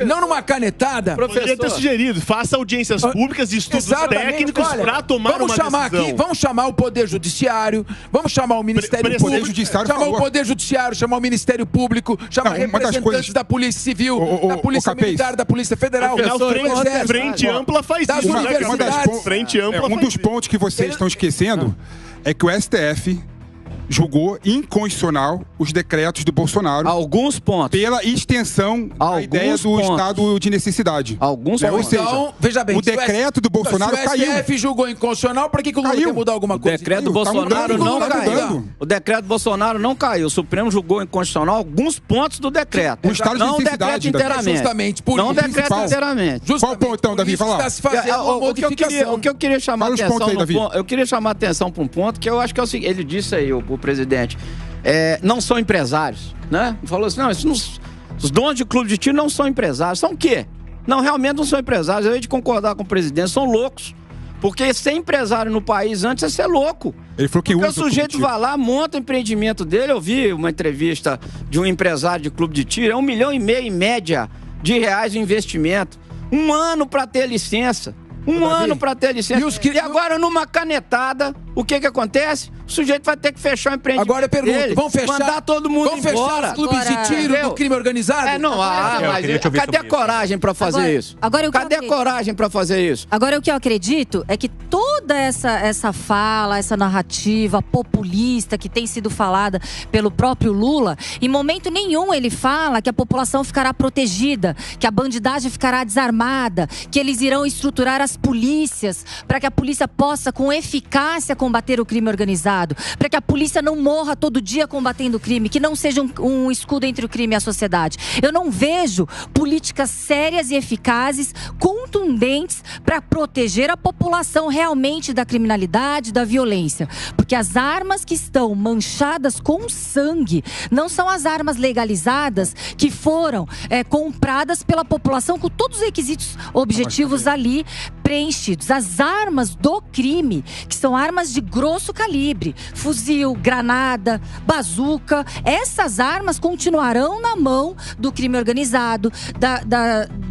não numa canetada. Poderia ter sugerido, faça audiências públicas de estudos técnicos para tomar uma decisão. Vamos chamar o Poder Judiciário, vamos chamar o Ministério Público, chamar o Poder Judiciário, chamar o Ministério Público, chamar representantes da Polícia Civil, da Polícia Militar, da Polícia Federal. Frente Ampla faz isso. Frente Ampla. Um dos pontos que vocês estão esquecendo é que o STF julgou inconstitucional os decretos do Bolsonaro. Alguns pontos. Pela extensão da ideia do estado de necessidade. Alguns pontos. Ou seja, então, veja bem, o decreto do Bolsonaro caiu. Se o STF julgou inconstitucional, para que o Lula quer mudar alguma coisa? O decreto do Bolsonaro não caiu. O decreto do Bolsonaro não caiu. O Supremo julgou inconstitucional alguns pontos do decreto. O estado de necessidade. Não o decreto inteiramente. Justamente por não o decreto inteiramente. Qual o ponto, então, Davi? Fala. O que eu queria chamar a atenção eu queria chamar a atenção para um ponto que eu acho que é o seguinte. Ele disse aí, o presidente, não são empresários, né? Falou assim, os donos de clube de tiro não são empresários. São o quê? Não, realmente não são empresários. Eu hei de concordar com o presidente, são loucos. Porque ser empresário no país antes é ser louco. Ele falou que porque o sujeito vai lá, monta o empreendimento dele. Eu vi uma entrevista de um empresário de clube de tiro, R$1,5 milhão em média de reais de investimento. 1 ano para ter licença. Um ano para ter licença. E agora, numa canetada, o que acontece? O sujeito vai ter que fechar o empreendimento. Agora eu pergunto, dele, vão fechar, mandar todo mundo vão embora. Fechar os clubes de tiro do crime organizado? Mas cadê a coragem para fazer isso? Cadê a coragem para fazer isso? Agora, o que eu acredito é que toda essa fala, essa narrativa populista que tem sido falada pelo próprio Lula, em momento nenhum ele fala que a população ficará protegida, que a bandidagem ficará desarmada, que eles irão estruturar as polícias para que a polícia possa com eficácia combater o crime organizado, para que a polícia não morra todo dia combatendo o crime, que não seja um escudo entre o crime e a sociedade. Eu não vejo políticas sérias e eficazes, contundentes, para proteger a população realmente da criminalidade, da violência. Porque as armas que estão manchadas com sangue não são as armas legalizadas que foram compradas pela população com todos os requisitos objetivos ali preenchidos. As armas do crime, que são armas de grosso calibre, fuzil, granada, bazuca, essas armas continuarão na mão do crime organizado,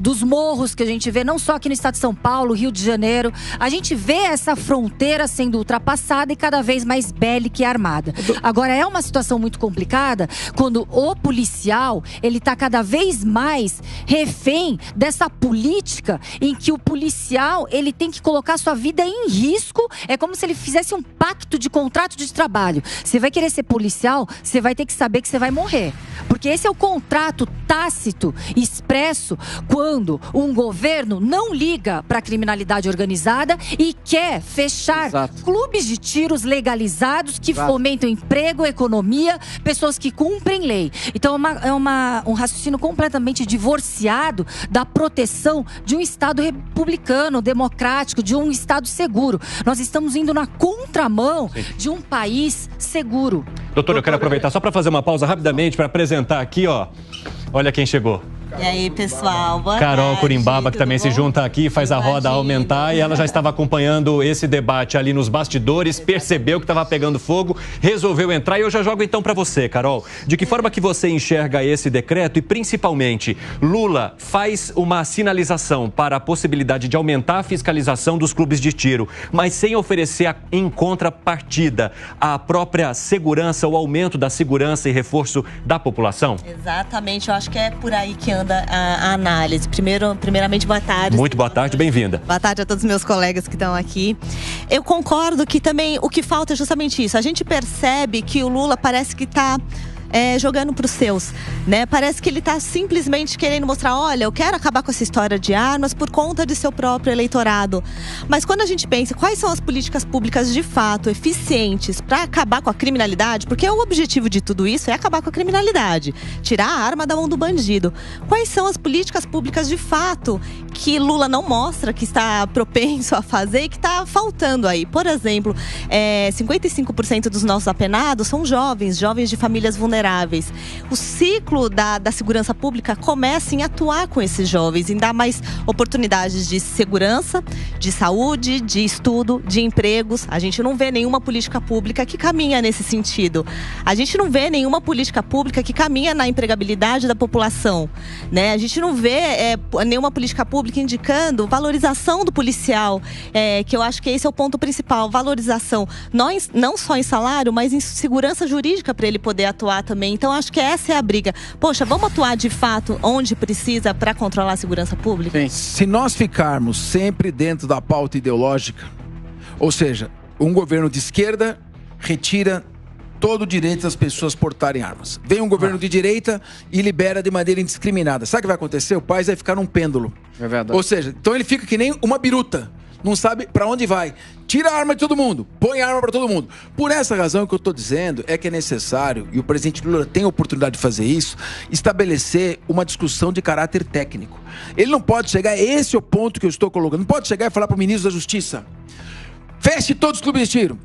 dos morros que a gente vê, não só aqui no estado de São Paulo, Rio de Janeiro. A gente vê essa fronteira sendo ultrapassada e cada vez mais bélica e armada. Agora, é uma situação muito complicada quando o policial, ele está cada vez mais refém dessa política em que o policial, ele tem que colocar sua vida em risco. É como se ele fizesse um pacto de contrato de trabalho. Você vai querer ser policial, você vai ter que saber que você vai morrer. Porque esse é o contrato tácito, expresso, quando um governo não liga para a criminalidade organizada e quer fechar clubes de tiros legalizados que fomentam emprego, economia, pessoas que cumprem lei. Então é um raciocínio completamente divorciado da proteção de um Estado republicano, democrático, de um Estado seguro. Nós estamos indo na contramão de um país seguro. Doutor, eu quero aproveitar só para fazer uma pausa rapidamente para apresentar aqui, ó. Olha quem chegou. E aí, pessoal, boa Carol tarde, Curimbaba, que também se junta aqui, faz a roda aumentar, e ela já estava acompanhando esse debate ali nos bastidores, percebeu que estava pegando fogo, resolveu entrar, e eu já jogo então para você, Carol. De que forma que você enxerga esse decreto e, principalmente, Lula faz uma sinalização para a possibilidade de aumentar a fiscalização dos clubes de tiro, mas sem oferecer em contrapartida a própria segurança, o aumento da segurança e reforço da população? Exatamente, eu acho que é por aí que anda a análise. Primeiramente, boa tarde. Muito boa tarde, bem-vinda. Boa tarde a todos os meus colegas que estão aqui. Eu concordo que também o que falta é justamente isso. A gente percebe que o Lula parece que está jogando para os seus, né? Parece que ele está simplesmente querendo mostrar, olha, eu quero acabar com essa história de armas por conta de seu próprio eleitorado. Mas quando a gente pensa quais são as políticas públicas de fato eficientes para acabar com a criminalidade, porque o objetivo de tudo isso é acabar com a criminalidade, tirar a arma da mão do bandido. Quais são as políticas públicas de fato que Lula não mostra, que está propenso a fazer e que está faltando aí? Por exemplo, 55% dos nossos apenados são jovens de famílias vulneráveis. O ciclo da segurança pública começa em atuar com esses jovens, em dar mais oportunidades de segurança, de saúde, de estudo, de empregos. A gente não vê nenhuma política pública que caminha nesse sentido. A gente não vê nenhuma política pública que caminha na empregabilidade da população, né? A gente não vê nenhuma política pública indicando valorização do policial, que eu acho que esse é o ponto principal, valorização, não só em salário, mas em segurança jurídica para ele poder atuar também. Então, acho que essa é a briga. Poxa, vamos atuar de fato onde precisa para controlar a segurança pública? Sim. Se nós ficarmos sempre dentro da pauta ideológica, ou seja, um governo de esquerda retira todo o direito das pessoas portarem armas. Vem um governo de direita e libera de maneira indiscriminada. Sabe o que vai acontecer? O país vai ficar num pêndulo. É verdade. Ou seja, então ele fica que nem uma biruta. Não sabe para onde vai. Tira a arma de todo mundo, põe a arma para todo mundo. Por essa razão, o que eu estou dizendo é que é necessário, e o presidente Lula tem a oportunidade de fazer isso, estabelecer uma discussão de caráter técnico. Ele não pode chegar, esse é o ponto que eu estou colocando, não pode chegar e falar para o ministro da Justiça: feche todos os clubes de tiro,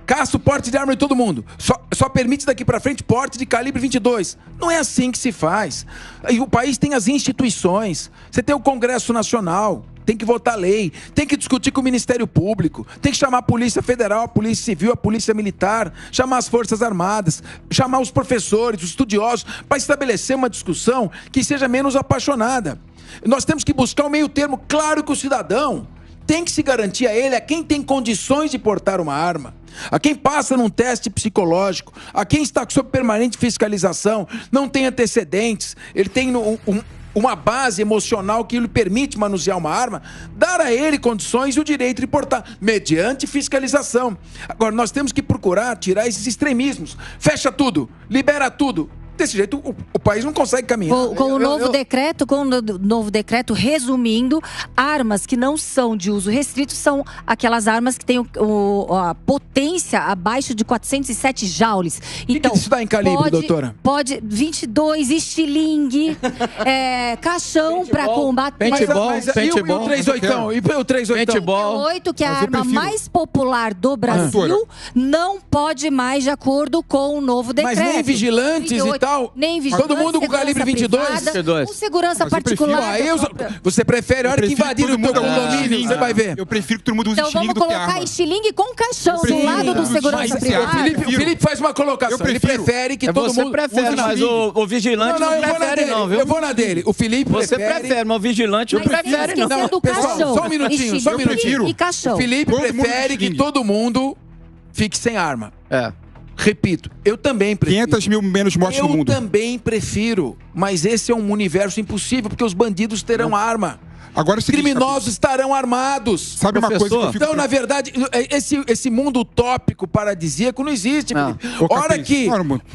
caça o porte de arma de todo mundo, só permite daqui para frente porte de calibre 22. Não é assim que se faz. E o país tem as instituições, você tem o Congresso Nacional, tem que votar lei, tem que discutir com o Ministério Público, tem que chamar a Polícia Federal, a Polícia Civil, a Polícia Militar, chamar as Forças Armadas, chamar os professores, os estudiosos, para estabelecer uma discussão que seja menos apaixonada. Nós temos que buscar o meio termo. Claro que o cidadão tem que se garantir a ele, a quem tem condições de portar uma arma, a quem passa num teste psicológico, a quem está sob permanente fiscalização, não tem antecedentes, ele tem uma base emocional que lhe permite manusear uma arma, dar a ele condições e o direito de portar, mediante fiscalização. Agora, nós temos que procurar tirar esses extremismos. Fecha tudo, libera tudo. Desse jeito, o país não consegue caminhar. Com o novo decreto, resumindo, armas que não são de uso restrito são aquelas armas que têm a potência abaixo de 407 joules. Então, que isso dá em calibre, doutora? Pode 22, estilingue, caixão para combater. Paintball, e o 38? E o 38? Paintball. 38, que é a arma mais popular do Brasil, não pode mais de acordo com o novo decreto. Mas nem vigilantes 38 tal. Nem vigilante, todo mundo com calibre 22. Com segurança particular. Você prefere a hora que invadir o teu condomínio, você vai ver. Eu prefiro que todo mundo use estilingue do que arma. Então vamos colocar estilingue com caixão do lado do segurança privado. O Felipe faz uma colocação. Ele prefere que todo mundo... prefere, mas o vigilante não prefere não, viu? Eu vou na dele. O Felipe Você prefere, mas o vigilante não prefere não. Pessoal, só um minutinho. O Felipe prefere que todo mundo fique sem arma. Repito, eu também prefiro. 500 mil menos mortes no mundo. Eu também prefiro, mas esse é um universo impossível, porque os bandidos terão arma. Agora, os criminosos estarão armados. Sabe uma coisa que eu fico... Então, na verdade, esse mundo utópico paradisíaco não existe. Ora que,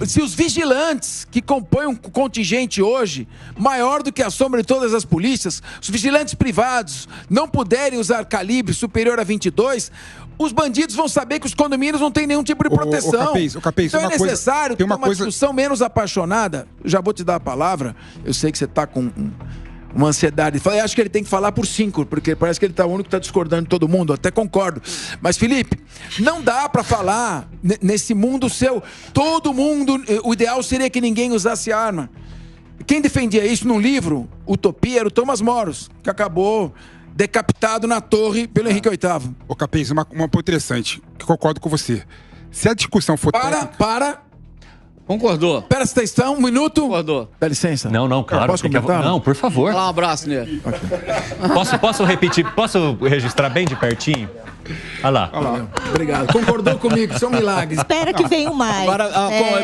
se os vigilantes que compõem um contingente hoje, maior do que a sombra de todas as polícias, os vigilantes privados não puderem usar calibre superior a 22, os bandidos vão saber que os condomínios não têm nenhum tipo de proteção. Capês, então é necessário ter uma discussão menos apaixonada. Já vou te dar a palavra. Eu sei que você está com... uma ansiedade. Eu acho que ele tem que falar por 5, porque parece que ele tá o único que está discordando de todo mundo. Até concordo. Mas, Felipe, não dá para falar nesse mundo seu. Todo mundo, o ideal seria que ninguém usasse arma. Quem defendia isso num livro, Utopia, era o Thomas Moros, que acabou decapitado na torre pelo Henrique VIII. Ô, Capês, uma ponto interessante, que concordo com você. Se a discussão for... Concordou. Presta atenção, um minuto. Concordou. Dá licença. Não, claro. Posso comentar? Não, por favor. Dá um abraço nele. Posso repetir? Posso registrar bem de pertinho? Olha lá. Obrigado. Concordou comigo, isso é um milagre. Espera que venha o mais. Agora,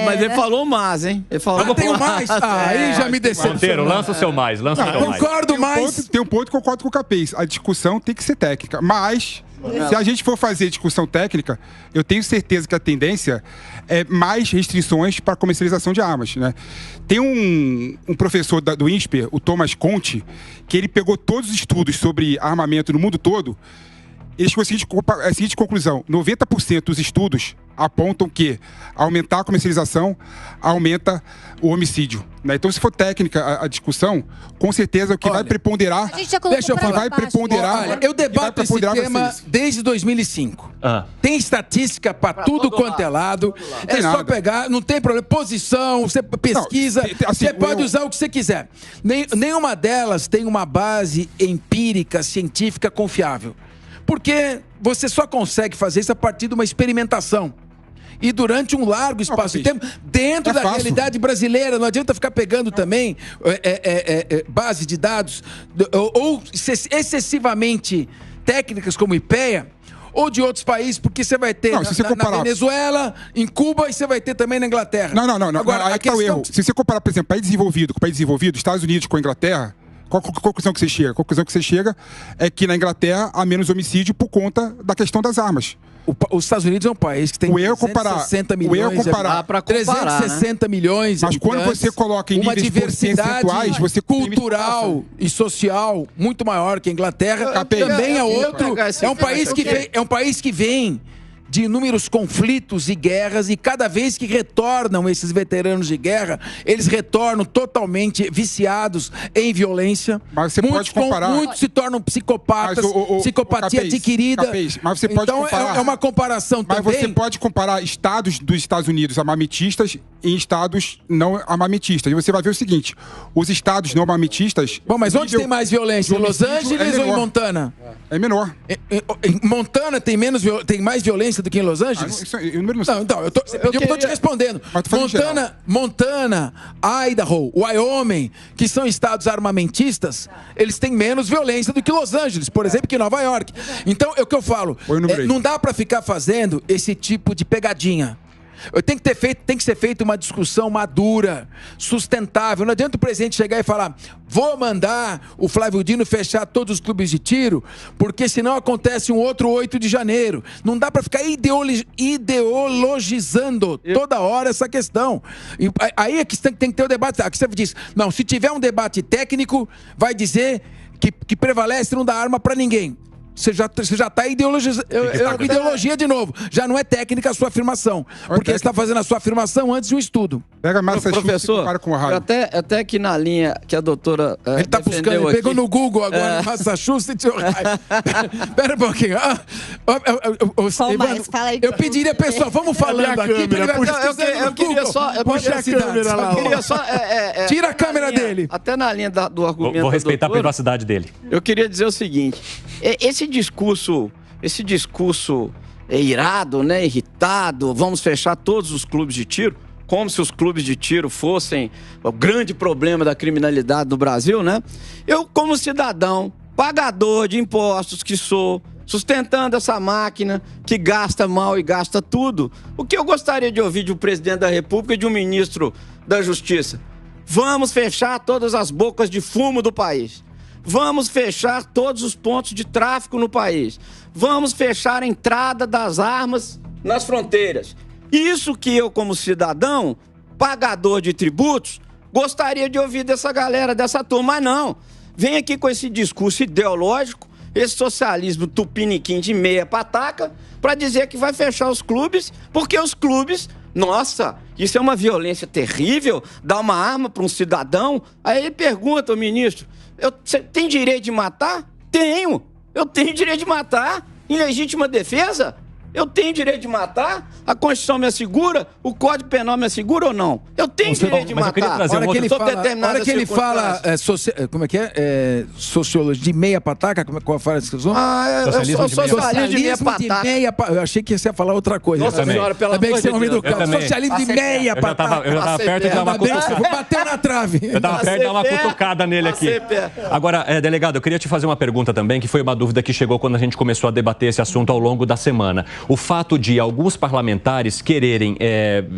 mas ele falou mais, hein? Ele falou tem o mais? Aí já me decepcionou. Monteiro, lança o seu mais. Concordo mais. Tem um ponto que eu concordo com o Capês. A discussão tem que ser técnica. Mas, se a gente for fazer discussão técnica, eu tenho certeza que a tendência é mais restrições para a comercialização de armas, né? Tem um professor do INSPER, o Thomas Conte, que ele pegou todos os estudos sobre armamento no mundo todo. Eles chegou a seguinte conclusão: 90% dos estudos apontam que aumentar a comercialização aumenta o homicídio, né? Então, se for técnica a discussão, com certeza o que vai preponderar... Deixa eu falar. Eu debato esse tema desde 2005. Tem estatística para tudo quanto é lado. É só pegar, não tem problema. Posição, você pesquisa, você pode usar o que você quiser. Nenhuma delas tem uma base empírica, científica confiável. Porque você só consegue fazer isso a partir de uma experimentação. E durante um largo espaço de tempo, dentro da realidade brasileira. Não adianta ficar pegando também base de dados ou excessivamente técnicas como IPEA, ou de outros países, porque você vai ter na Venezuela, em Cuba, e você vai ter também na Inglaterra. Não. Agora, aí está o erro. Se você comparar, por exemplo, país desenvolvido com país desenvolvido, Estados Unidos com a Inglaterra, qual a conclusão que você chega? A conclusão que você chega é que na Inglaterra há menos homicídio por conta da questão das armas. Os Estados Unidos é um país que tem 360 milhões de mas quando você coloca em uma níveis percentuais, você cultural e social muito maior que a Inglaterra. Também é outro. É um país que vem de inúmeros conflitos e guerras, e cada vez que retornam esses veteranos de guerra, eles retornam totalmente viciados em violência. Mas você pode comparar... Muitos se tornam psicopatas, psicopatia adquirida. Mas você pode comparar... é uma comparação também... Mas você pode comparar estados dos Estados Unidos armamentistas em estados não armamentistas. E você vai ver o seguinte, os estados não armamentistas... Bom, mas onde tem mais violência? Em Los Angeles ou em Montana? É menor. Em Montana tem mais violência do que em Los Angeles? Eu tô te respondendo. Montana, Idaho, Wyoming, que são estados armamentistas, eles têm menos violência do que Los Angeles, por exemplo, que Nova York. Então, é o que eu falo. Não dá pra ficar fazendo esse tipo de pegadinha. Tem que ser feita uma discussão madura, sustentável. Não adianta o presidente chegar e falar: vou mandar o Flávio Dino fechar todos os clubes de tiro, porque senão acontece um outro 8 de janeiro. Não dá para ficar ideologizando toda hora essa questão. E aí é que tem que ter o debate. Aqui você diz: não, se tiver um debate técnico, vai dizer que prevalece não dar arma para ninguém. Você já está ideologizando. Ideologia de novo. Já não é técnica a sua afirmação. Porque você está fazendo a sua afirmação antes de um estudo. Pega Massachusetts professor, e compara com o rádio. Até que na linha que a doutora. Ele está buscando, ele pegou no Google agora, Massachusetts. Pera um pouquinho. Eu pediria, pessoal, vamos falando aqui. Eu queria só. Tira a câmera dele. Até na linha do argumento. Vou respeitar a privacidade dele. Eu queria dizer o seguinte: esse discurso irado, né, irritado, vamos fechar todos os clubes de tiro, como se os clubes de tiro fossem o grande problema da criminalidade do Brasil, né? Eu, como cidadão, pagador de impostos que sou, sustentando essa máquina que gasta mal e gasta tudo, o que eu gostaria de ouvir de um presidente da República e de um ministro da Justiça? Vamos fechar todas as bocas de fumo do país. Vamos fechar todos os pontos de tráfico no país. Vamos fechar a entrada das armas nas fronteiras. Isso que eu, como cidadão, pagador de tributos, gostaria de ouvir dessa galera, dessa turma. Mas não. Vem aqui com esse discurso ideológico, esse socialismo tupiniquim de meia pataca, para dizer que vai fechar os clubes, porque os clubes... Nossa, isso é uma violência terrível, dar uma arma para um cidadão. Aí ele pergunta ao ministro, você tem direito de matar? Tenho, eu tenho direito de matar. Em legítima defesa? Eu tenho direito de matar? A Constituição me assegura? O Código Penal me assegura ou não? Eu tenho direito de matar. A hora que ele fala como é que é? Sociologia de meia pataca? Qual fala essa questão? Socialismo de meia pataca. Eu achei que você ia falar outra coisa. Nossa senhora, pela amor de Deus. Socialismo de meia pataca. Eu já tava perto de dar uma cutucada. Bateu na trave. Eu tava perto de dar uma cutucada nele aqui. Agora, delegado, eu queria te fazer uma pergunta também, que foi uma dúvida que chegou quando a gente começou a debater esse assunto ao longo da semana. O fato de alguns parlamentares quererem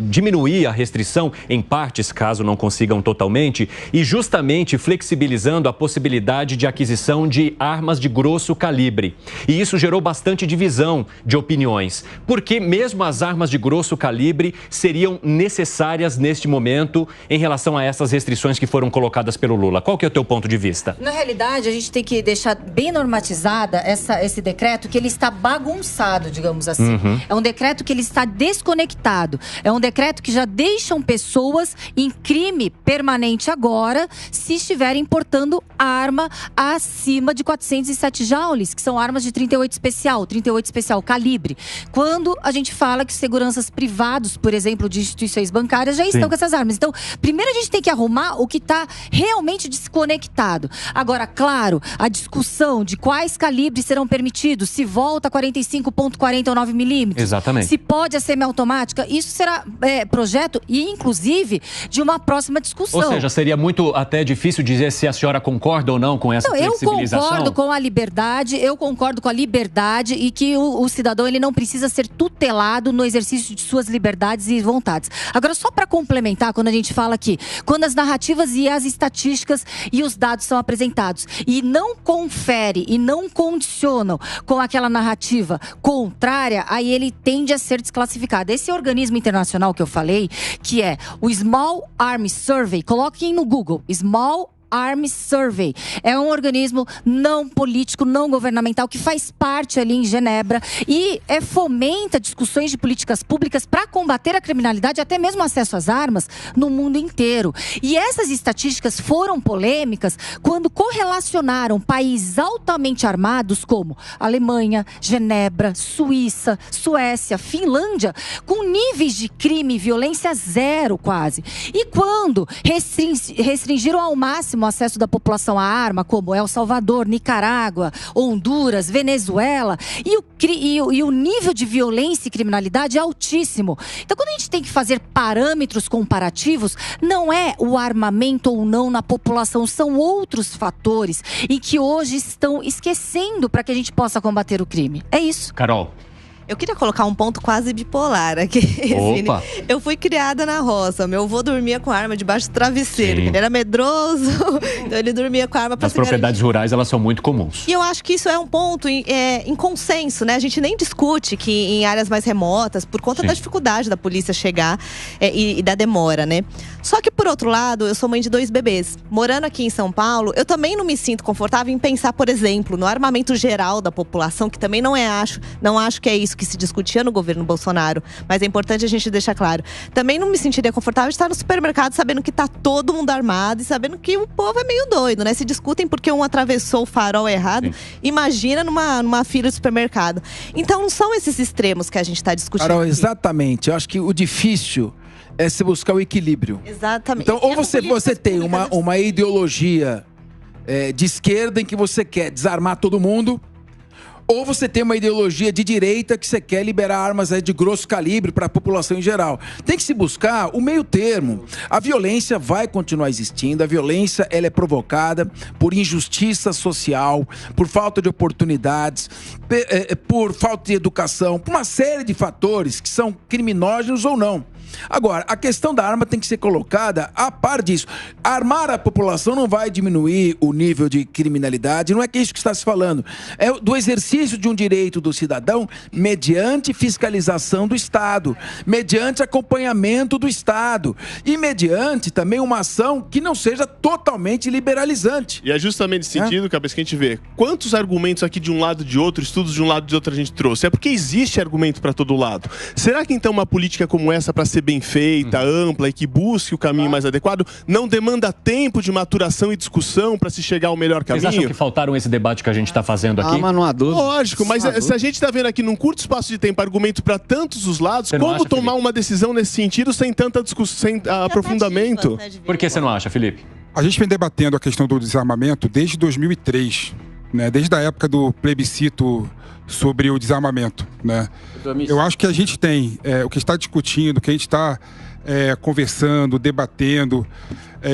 diminuir a restrição em partes, caso não consigam totalmente, e justamente flexibilizando a possibilidade de aquisição de armas de grosso calibre. E isso gerou bastante divisão de opiniões, porque mesmo as armas de grosso calibre seriam necessárias neste momento em relação a essas restrições que foram colocadas pelo Lula. Qual que é o teu ponto de vista? Na realidade, a gente tem que deixar bem normatizada esse decreto, que ele está bagunçado, digamos assim. Uhum. É um decreto que ele está desconectado. É um decreto que já deixam pessoas em crime permanente agora, se estiverem importando arma acima de 407 joules, que são armas de 38 especial calibre. Quando a gente fala que seguranças privados, por exemplo, de instituições bancárias, já estão com essas armas. Então, primeiro a gente tem que arrumar o que está realmente desconectado. Agora, claro, a discussão de quais calibres serão permitidos, se volta a 45.40 ou 9 milímetros. Exatamente. Se pode a semiautomática, isso será projeto e, inclusive, de uma próxima discussão. Ou seja, seria muito até difícil dizer se a senhora concorda ou não com essa flexibilização? Eu concordo com a liberdade, e que o cidadão ele não precisa ser tutelado no exercício de suas liberdades e vontades. Agora, só para complementar, quando a gente fala aqui, quando as narrativas e as estatísticas e os dados são apresentados e não confere e não condicionam com aquela narrativa contrária, aí ele tende a ser desclassificado. Esse organismo internacional que eu falei, que é o Small Arms Survey, coloquem no Google, Small Arms Survey. É um organismo não político, não governamental, que faz parte ali em Genebra e fomenta discussões de políticas públicas para combater a criminalidade, até mesmo acesso às armas, no mundo inteiro. E essas estatísticas foram polêmicas quando correlacionaram países altamente armados como Alemanha, Genebra, Suíça, Suécia, Finlândia, com níveis de crime e violência zero quase. E quando restringiram ao máximo o acesso da população à arma, como El Salvador, Nicarágua, Honduras, Venezuela, e o nível de violência e criminalidade é altíssimo. Então, quando a gente tem que fazer parâmetros comparativos, não é o armamento ou não na população, são outros fatores em que hoje estão esquecendo para que a gente possa combater o crime. É isso. Carol. Eu queria colocar um ponto quase bipolar aqui. Opa. Eu fui criada na roça. Meu avô dormia com arma debaixo do travesseiro. Ele era medroso, então ele dormia com arma para As propriedades rurais, elas são muito comuns. E eu acho que isso é um ponto em consenso, né? A gente nem discute que em áreas mais remotas, por conta da dificuldade da polícia chegar e da demora, né? Só que, por outro lado, eu sou mãe de 2 bebês. Morando aqui em São Paulo, eu também não me sinto confortável em pensar, por exemplo, no armamento geral da população, que também não acho que é isso que se discutia no governo Bolsonaro, mas é importante a gente deixar claro. Também não me sentiria confortável de estar no supermercado sabendo que tá todo mundo armado e sabendo que o povo é meio doido, né? Se discutem porque um atravessou o farol errado. Imagina numa fila de supermercado. Então não são esses extremos que a gente está discutindo. Carol, exatamente. Eu acho que o difícil é se buscar o equilíbrio. Exatamente. Então, ou você tem uma ideologia de esquerda em que você quer desarmar todo mundo, ou você tem uma ideologia de direita que você quer liberar armas de grosso calibre para a população em geral. Tem que se buscar o meio termo. A violência vai continuar existindo, a violência ela é provocada por injustiça social, por falta de oportunidades, por falta de educação, por uma série de fatores que são criminógenos ou não. Agora, a questão da arma tem que ser colocada a par disso. Armar a população não vai diminuir o nível de criminalidade, não é que isso que está se falando. É do exercício de um direito do cidadão mediante fiscalização do Estado, mediante acompanhamento do Estado e mediante também uma ação que não seja totalmente liberalizante. E é justamente nesse sentido, Cabeça, que a gente vê quantos argumentos aqui de um lado e de outro, estudos de um lado e de outro a gente trouxe. É porque existe argumento para todo lado. Será que então uma política como essa, para ser bem feita, ampla e que busque o caminho mais adequado, não demanda tempo de maturação e discussão para se chegar ao melhor caminho? Vocês acham que faltaram esse debate que a gente está fazendo aqui? Mas não há dúvida. Lógico, mas se a gente está vendo aqui num curto espaço de tempo argumento para tantos os lados, como tomar uma decisão nesse sentido sem tanta discussão, sem aprofundamento? Por que você não acha, Felipe? A gente vem debatendo a questão do desarmamento desde 2003, né? Desde a época do plebiscito sobre o desarmamento, né? Eu acho que a gente tem o que está discutindo, o que a gente está conversando, debatendo,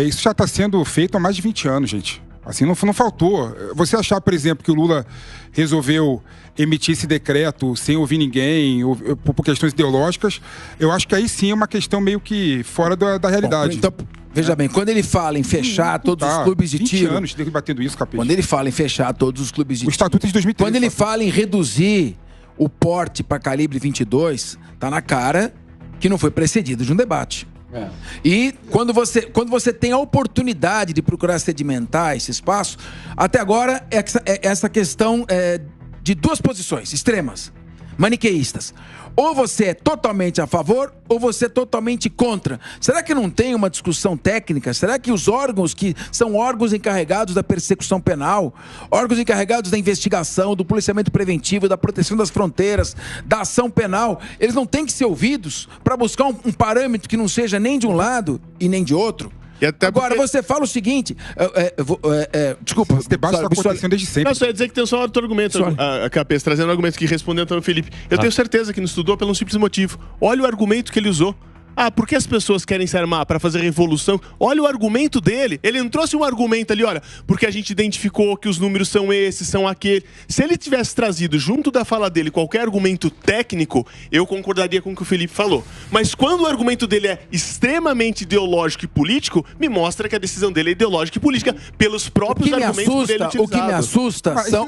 isso já está sendo feito há mais de 20 anos, gente. Assim, não faltou. Você achar, por exemplo, que o Lula resolveu emitir esse decreto sem ouvir ninguém, por questões ideológicas, eu acho que aí sim é uma questão meio que fora da realidade. Bom, então, veja bem, quando ele fala em fechar todos os clubes de tiro... 20 anos debatendo isso, Capeta. Quando ele fala em fechar todos os clubes de tiro... O Estatuto de 2003. Quando ele fala em reduzir o porte para calibre 22, tá na cara que não foi precedido de um debate. E quando você tem a oportunidade de procurar sedimentar esse espaço, até agora essa questão de 2 posições extremas, maniqueístas. Ou você é totalmente a favor ou você é totalmente contra. Será que não tem uma discussão técnica? Será que os órgãos que são órgãos encarregados da persecução penal, órgãos encarregados da investigação, do policiamento preventivo, da proteção das fronteiras, da ação penal, eles não têm que ser ouvidos para buscar um parâmetro que não seja nem de um lado e nem de outro? Agora, você fala o seguinte... desculpa. Esse debate está acontecendo desde sempre. Não, só ia dizer que tem só outro argumento, a Capês, trazendo um argumento que respondeu Antônio Felipe. Eu tenho certeza que não estudou pelo simples motivo. Olha o argumento que ele usou. Por que as pessoas querem se armar? Para fazer revolução? Olha o argumento dele. Ele não trouxe um argumento ali, olha, porque a gente identificou que os números são esses, são aquele. Se ele tivesse trazido junto da fala dele qualquer argumento técnico, eu concordaria com o que o Felipe falou. Mas quando o argumento dele é extremamente ideológico e político, me mostra que a decisão dele é ideológica e política pelos próprios argumentos dele utilizados.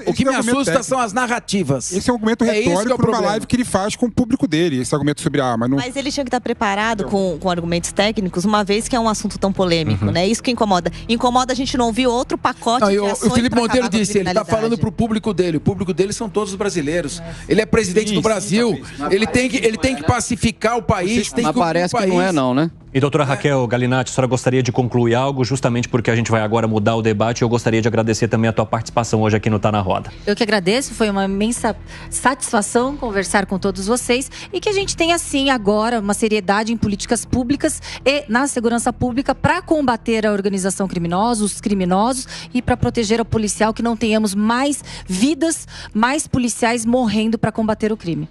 O que me assusta são as narrativas. Esse é um argumento retórico para uma live que ele faz com o público dele, esse argumento sobre a arma. Mas ele tinha que estar preparado com argumentos técnicos, uma vez que é um assunto tão polêmico, né? Isso que incomoda. Incomoda a gente não ouvir outro pacote de ações. O Felipe Monteiro disse, ele está falando pro público dele. O público dele são todos os brasileiros. Ele é presidente do Brasil. Ele tem que pacificar o país. Mas parece que não é não, né? E doutora Raquel Galinatti, a senhora gostaria de concluir algo, justamente porque a gente vai agora mudar o debate, e eu gostaria de agradecer também a tua participação hoje aqui no Tá na Roda. Eu que agradeço, foi uma imensa satisfação conversar com todos vocês e que a gente tenha, sim, agora uma seriedade em políticas públicas e na segurança pública para combater a organização criminosa, os criminosos e para proteger o policial, que não tenhamos mais vidas, mais policiais morrendo para combater o crime.